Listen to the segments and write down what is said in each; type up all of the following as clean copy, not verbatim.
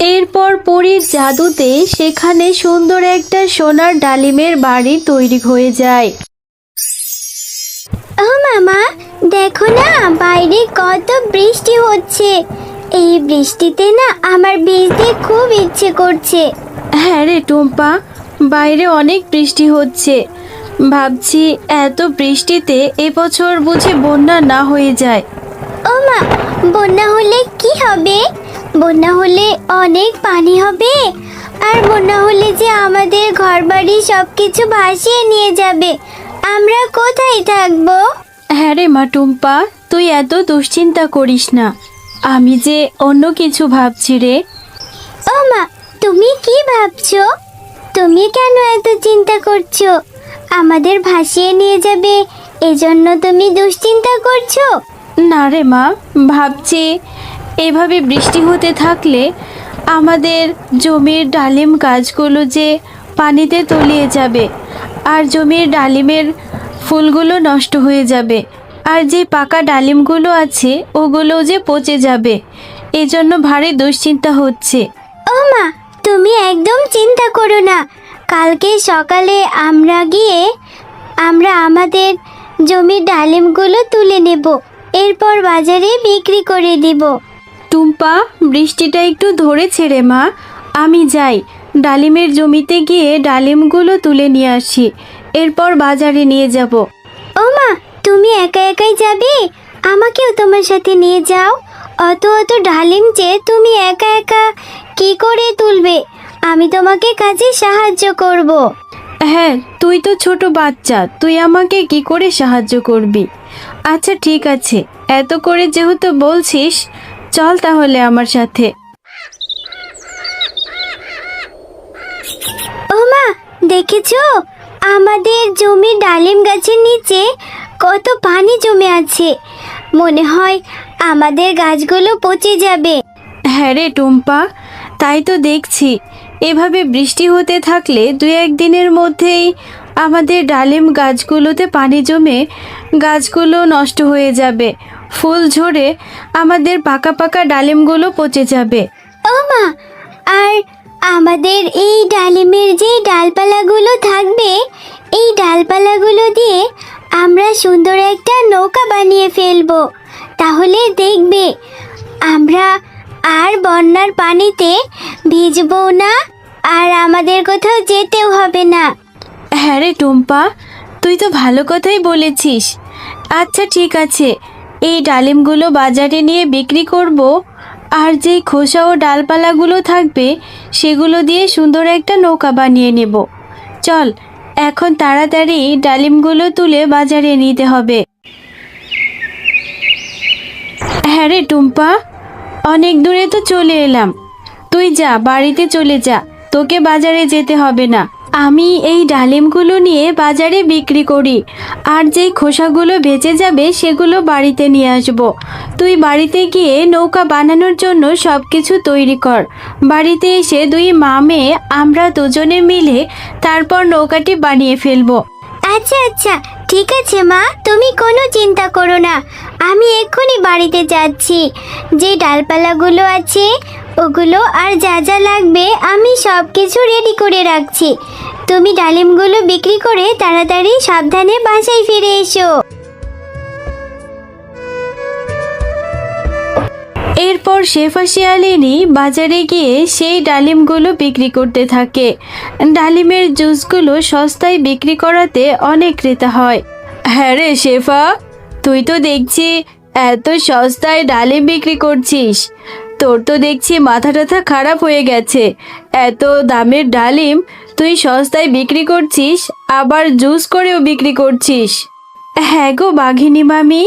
এরপর পরীর জাদুতে সেখানে সুন্দর একটা সোনার ডালিমের বাড়ি তৈরি হয়ে যায়। ও মামা, দেখো না বাইরে কত বৃষ্টি হচ্ছে। এই বৃষ্টিতে না আমার ভিজতে খুব ইচ্ছে করছে। হ্যাঁ রে টুম্পা, বাইরে অনেক বৃষ্টি হচ্ছে। ভাবছি এত বৃষ্টিতে এবছর বুঝি বন্যা না হয়ে যায়। ও মা, বন্যা হলে কি হবে? বন্যা হলে অনেক পানি হবে, আর বন্যা হলে যে আমাদের ঘরবাড়ি সবকিছু ভাসিয়ে নিয়ে যাবে। আমরা কোথায় থাকবো? হ্যাঁ রে মা টুম্পা, তুই এত দুশ্চিন্তা করিস না, আমি যে অন্য কিছু ভাবছি রে। ও মা, তুমি কি ভাবছো? তুমি কেন এত চিন্তা করছো? আমাদের ভাসিয়ে নিয়ে যাবে এজন্য তুমি দুশ্চিন্তা করছো? না রে মা, ভাবছি এভাবে বৃষ্টি হতে থাকলে আমাদের জমির ডালিম গাছগুলো যে পানিতে তলিয়ে যাবে, আর জমির ডালিমের ফুলগুলো নষ্ট হয়ে যাবে, আর যে পাকা ডালিমগুলো আছে ওগুলো যে পচে যাবে। এজন্য ভারী দুশ্চিন্তা হচ্ছে। ও মা, তুমি একদম চিন্তা করো না। কালকে সকালে আমরা আমাদের জমির ডালিমগুলো তুলে নেব, এরপর বাজারে বিক্রি করে দিব। টুম্পা, বৃষ্টিটা একটু ধরেছে রে মা, আমি যাই ডালিমের জমিতে গিয়ে ডালিমগুলো তুলে নিয়ে আসি, এরপর বাজারে নিয়ে যাব। ও মা, তুমি একা একাই যাবে? আমাকেও তোমার সাথে নিয়ে যাও। অত অত ডালিম যে তুমি একা একা কি করে তুলবে? আমি তোমাকে কাজে সাহায্য করব। হ্যাঁ, তুই তো ছোট বাচ্চা, তুই আমাকে কি করে সাহায্য করবি? আচ্ছা ঠিক আছে, এত করে যেহেতু বলছিস, চল তাহলে আমার সাথে। ও মা, দেখেছো আমাদের জমির ডালিম গাছের নিচে কত পানি জমে আছে? মনে হয় আমাদের গাছগুলো পচে যাবে। হ্যাঁ রে টুম্পা, তাই তো দেখছি। এভাবে বৃষ্টি হতে থাকলে 2-1 দিনের মধ্যেই আমাদের ডালিম গাছগুলোতে পানি জমে গাছগুলো নষ্ট হয়ে যাবে, ফুল ঝরে আমাদের পাকা পাকা ডালিমগুলো পচে যাবে। ও মা, আর আমাদের এই ডালিমের যে ডালপালাগুলো থাকবে, এই ডালপালাগুলো দিয়ে আমরা সুন্দর একটা নৌকা বানিয়ে ফেলবো। তাহলে দেখবে আমরা আর বন্যার পানিতে ভিজবো না, আর আমাদের কোথাও যেতেও হবে না। হ্যাঁ রে টুম্পা, তুই তো ভালো কথাই বলেছিস। আচ্ছা ঠিক আছে, এই ডালিমগুলো বাজারে নিয়ে বিক্রি করব, আর যেই খোসা ও ডালপালাগুলো থাকবে সেগুলো দিয়ে সুন্দর একটা নৌকা বানিয়ে নেব। চল এখন তাড়াতাড়ি ডালিমগুলো তুলে বাজারে নিতে হবে। হ্যাঁ রে টুম্পা, অনেক দূরে তো চলে এলাম, তুই যা বাড়িতে চলে যা, তোকে বাজারে যেতে হবে না। আমি এই ডালিমগুলো নিয়ে বাজারে বিক্রি করি, আর যেই খোসাগুলো বেঁচে যাবে সেগুলো বাড়িতে নিয়ে আসব। তুই বাড়িতে গিয়ে নৌকা বানানোর জন্য সব কিছু তৈরি কর। বাড়িতে এসে 2 মা মেয়ে আমরা দুজনে মিলে তারপর নৌকাটি বানিয়ে ফেলবো। আচ্ছা আচ্ছা, ঠিক আছে মা, তুমি কোনো চিন্তা করো না। আমি এক্ষুনি বাড়িতে যাচ্ছি। যে ডালপালাগুলো আছে ওগুলো আর যা যা লাগবে আমি সব কিছু রেডি করে রাখছি। তুমি ডালিমগুলো বিক্রি করে তাড়াতাড়ি সাবধানে বাসায় ফিরে এসো। এরপর শেফা শিয়ালিনী বাজারে গিয়ে সেই ডালিমগুলো বিক্রি করতে থাকে। ডালিমের জুসগুলো সস্তায় বিক্রি করাতে অনেক ক্রেতা হয়। হ্যাঁ রে শেফা, তুই তো দেখছি এত সস্তায় ডালিম বিক্রি করছিস, তোর তো দেখছি মাথা টাথা খারাপ হয়ে গেছে। এত দামের ডালিম তুই সস্তায় বিক্রি করছিস, আবার জুস করেও বিক্রি করছিস। হ্যাঁ গো বাঘিনী মামি,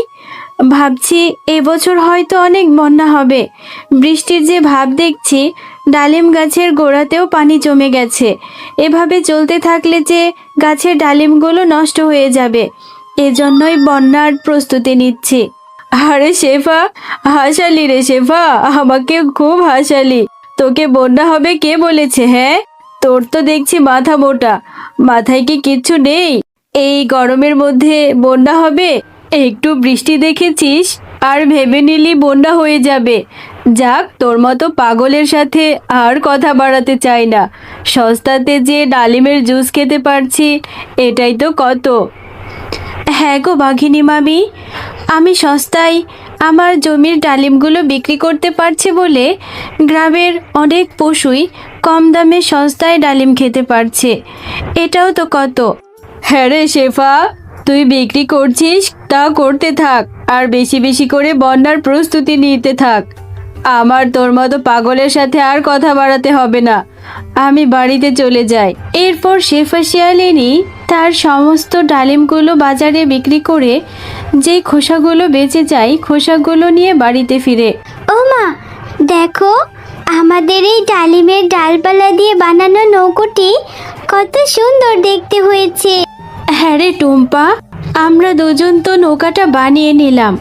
ভাবছি এবছর হয়তো অনেক বন্যা হবে। বৃষ্টির যে ভাব দেখছি, ডালিম গাছের গোড়াতেও পানি জমে গেছে। এভাবে চলতে থাকলে যে গাছের ডালিমগুলো নষ্ট হয়ে যাবে, এজন্যই বন্যার প্রস্তুতি নিচ্ছি। আরে শেফা, হাসালি রে শেফা, আমাকে খুব হাসালি। তোকে বন্যা হবে কে বলেছে? হ্যাঁ, তোর তো দেখছি মাথা মোটা, মাথায় কি কিচ্ছু নেই? এই গরমের মধ্যে বন্যা হবে? একটু বৃষ্টি দেখেছিস আর ভেবে নিলি বন্যা হয়ে যাবে। যাক, তোর মতো পাগলের সাথে আর কথা বাড়াতে চাই না। সস্তাতে যে ডালিমের জুস খেতে পারছি, এটাই তো কত। হ্যাঁ গো বাঘিনী মামি, আমি সস্তায় আমার জমির ডালিমগুলো বিক্রি করতে পারছি বলে গ্রামের অনেক পশুই কম দামে সস্তায় ডালিম খেতে পারছে, এটাও তো কত। হ্যাঁ রে শেফা, তুই বিক্রি করছিস তা করতে থাক, আর বেশি বেশি করে বন্যার প্রস্তুতি নিতে থাক। আমার তোর মতো পাগলের সাথে আর কথা বাড়াতে হবে না, আমি বাড়িতে চলে যাই। এরপর শেফা শিয়ালিনী তার সমস্ত ডালিমগুলো বাজারে বিক্রি করে যেই খোসাগুলো বেঁচে যায়, খোসাগুলো নিয়ে বাড়িতে ফিরে। ও মা, দেখো আমাদের এই ডালিমের ডালপালা দিয়ে বানানো নৌকোটি কত সুন্দর দেখতে হয়েছে। হ্যাঁ রে টুম্পা, আমরা দুজন তো নৌকাটা বানিয়ে নিলাম,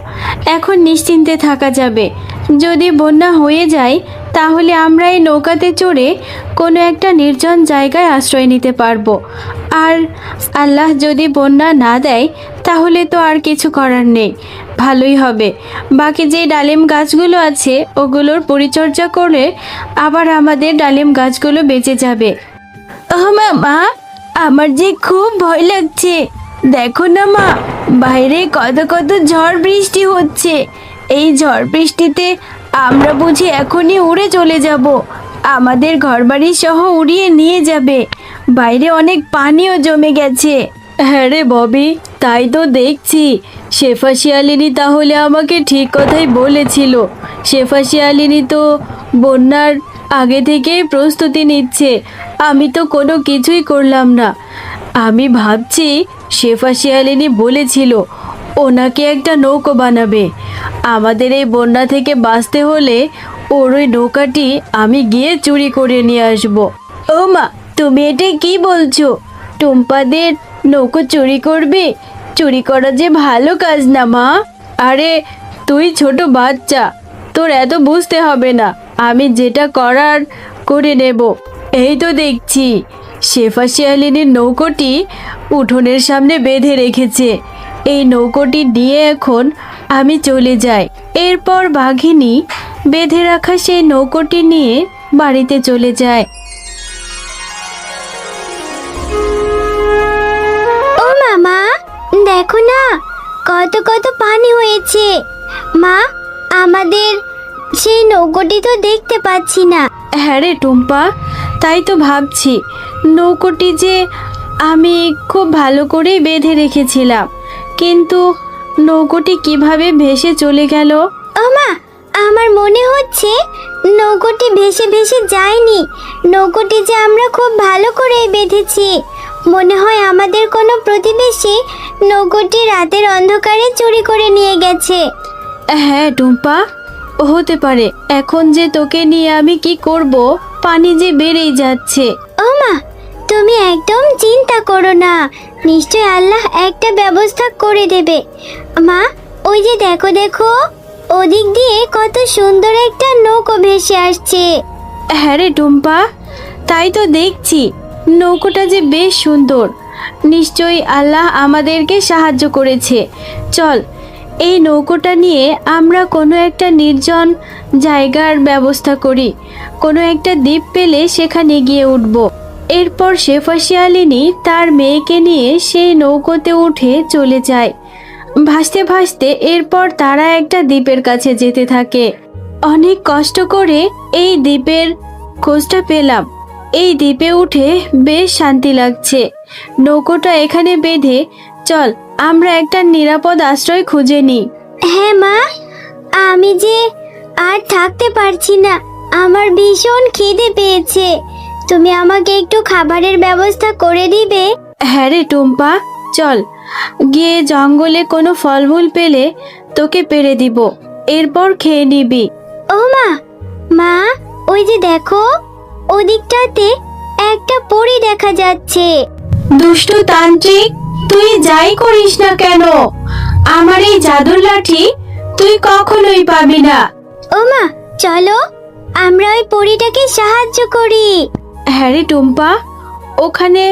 এখন নিশ্চিন্তে থাকা যাবে। যদি বন্যা হয়ে যায় তাহলে আমরা এই নৌকাতে চড়ে কোনো একটা নির্জন জায়গায় আশ্রয় নিতে পারবো। আর আল্লাহ যদি বন্যা না দেয় তাহলে তো আর কিছু করার নেই, ভালোই হবে। বাকি যে ডালিম গাছগুলো আছে ওগুলোর পরিচর্যা করে আবার আমাদের ডালিম গাছগুলো বেঁচে যাবে। ও মা, আমার যে খুব ভয় লাগছে। দেখো না মা, বাইরে কত কত ঝড় বৃষ্টি হচ্ছে। এই ঝড় বৃষ্টিতে আমরা বুঝি এখনই উড়ে চলে যাব, আমাদের ঘরবাড়ি সহ উড়িয়ে নিয়ে যাবে। বাইরে অনেক পানিও জমে গেছে। হ্যাঁ রে ববি, তাই তো দেখছি। শেফা শিয়ালিনী তাহলে আমাকে ঠিক কথাই বলেছিল। শেফা শিয়ালিনী তো বন্যার আগে থেকেই প্রস্তুতি নিচ্ছে, আমি তো কোনো কিছুই করলাম না। আমি ভাবছি শেফা শিয়ালিনী বলেছিল ওনাকে একটা নৌকো বানাবে। আমাদের এই বন্যা থেকে বাঁচতে হলে ওর ওই নৌকাটি আমি গিয়ে চুরি করে নিয়ে আসবো। ও মা, তুমি এটা কি বলছো? টুম্পাদের নৌকো চুরি করবে? চুরি করা যে ভালো কাজ না মা। আরে তুই ছোট বাচ্চা, তোর এত বুঝতে হবে না, আমি যেটা করার করে নেব। এই তো দেখছি শেফা শিয়ালিনীর নৌকোটি উঠোনের সামনে বেঁধে রেখেছে। এই নৌকোটি নিয়ে এখন আমি চলে যাই। এরপর বাঘিনী বেঁধে রাখা সেই নৌকোটি নিয়ে বাড়িতে চলে যায়। ও মামা, দেখো না কত কত পানি হয়েছে। মা, আমাদের সেই নৌকোটি তো দেখতে পাচ্ছি না। হ্যাঁ রে টুম্পা, তাই তো ভাবছি নৌকোটি যে আমি খুব ভালো করেই বেঁধে রেখেছিলাম, কিন্তু নৌকোটি কিভাবে ভেসে চলে গেল? ও মা, আমার মনে হচ্ছে নৌকোটি ভেসে ভেসে যায়নি। নৌকোটি যে আমরা খুব ভালো করে বেঁধেছি। মনে হয় আমাদের কোনো প্রতিবেশী নৌকোটি রাতের অন্ধকারে চুরি করে নিয়ে গেছে। হ্যাঁ টুম্পা, হতে পারে। এখন যে তোকে নিয়ে আমি কি করব, পানি যে বেড়েই যাচ্ছে। ও মা, তুমি একদম চিন্তা করো না, নিশ্চয় আল্লাহ একটা ব্যবস্থা করে দেবে। মা, ওই যে দেখো দেখো, ওদিক দিয়ে কত সুন্দর একটা নৌকো ভেসে আসছে। হ্যাঁ রে টুম্পা, তাই তো দেখছি নৌকোটা যে বেশ সুন্দর। নিশ্চয়ই আল্লাহ আমাদেরকে সাহায্য করেছে। চল, এই নৌকোটা নিয়ে আমরা কোনো একটা নির্জন জায়গার ব্যবস্থা করি। কোনো একটা দ্বীপ পেলে সেখানে গিয়ে উঠব। এরপর শেফা শিয়ালিনী তার মেয়েকে নিয়ে সেই নৌকোতে উঠে চলে যায় ভাসতে ভাসতে। এরপর তারা একটা দ্বীপের কাছে যেতে থাকে। অনেক কষ্ট করে এই দ্বীপের খোঁজটা পেলাম। এই দ্বীপে উঠে বেশ শান্তি লাগছে। নৌকোটা এখানে বেঁধে চল আমরা একটা নিরাপদ আশ্রয় খুঁজে নিই। হ্যাঁ মা, আমি যে আর থাকতে পারছি না, আমার ভীষণ খিদে পেয়েছে। তুমি আমাকে একটু খাবারের ব্যবস্থা করে দিবে? হ্যাঁ রে টুম্পা, চল গিয়ে জঙ্গলে কোনো ফলমূল পেলে তোকে পেড়ে দিব, এরপর খেয়ে নিবি। ও মা, মা, ওই যে দেখো ওদিকটাতে একটা পরী দেখা যাচ্ছে। দুষ্টু তান্ত্রিক, তুই যাই করিস না কেন, আমার এই জাদুর লাঠি তুই কখনোই পাবি না। ও মা, চলো আমরা ওই পরীটাকে সাহায্য করি। হ্যাঁ রে টুম্পা, ওখানে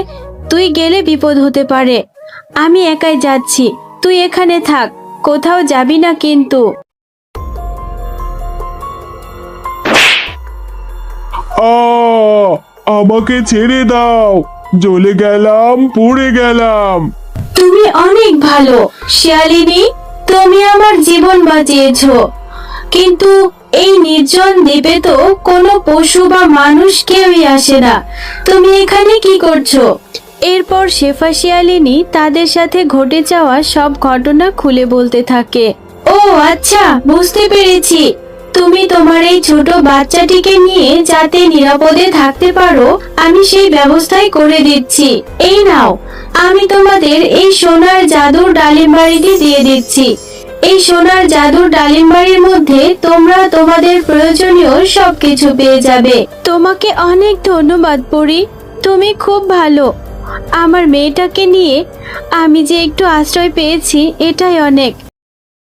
তুই গেলে বিপদ হতে পারে। আমি একাই যাচ্ছি, তুই এখানে থাক, কোথাও যাবি না কিন্তু। আমাকে ছেড়ে দাও, জ্বলে গেলাম, পুড়ে গেলাম। তুমি অনেক ভালো শিয়ালিনী, তুমি আমার জীবন বাঁচিয়েছো। কিন্তু এই নির্জন দ্বীপে তো কোনো পশু বা মানুষ কেউই আসে না, তুমি এখানে কি করছো? এরপর শেফা শিয়ালিনী তাদের সাথে ঘটে যাওয়া সব ঘটনা খুলে বলতে থাকে। ও আচ্ছা, বুঝতে পেরেছি। তুমি তোমার এই ছোট বাচ্চাটিকে নিয়ে যাতে নিরাপদে থাকতে পারো, আমি সেই ব্যবস্থাই করে দিচ্ছি। এই নাও, আমি তোমাদের এই সোনার জাদুর ডালিম বাড়িটি দিয়ে দিচ্ছি। এই সোনার জাদুর ডালিম বাড়ির মধ্যে তোমরা তোমাদের প্রয়োজনীয় সবকিছু পেয়ে যাবে। তোমাকে অনেক ধন্যবাদ পরি, তুমি খুব ভালো। আমার মেয়েটাকে নিয়ে আমি যে একটু আশ্রয় পেয়েছি, এটাই অনেক।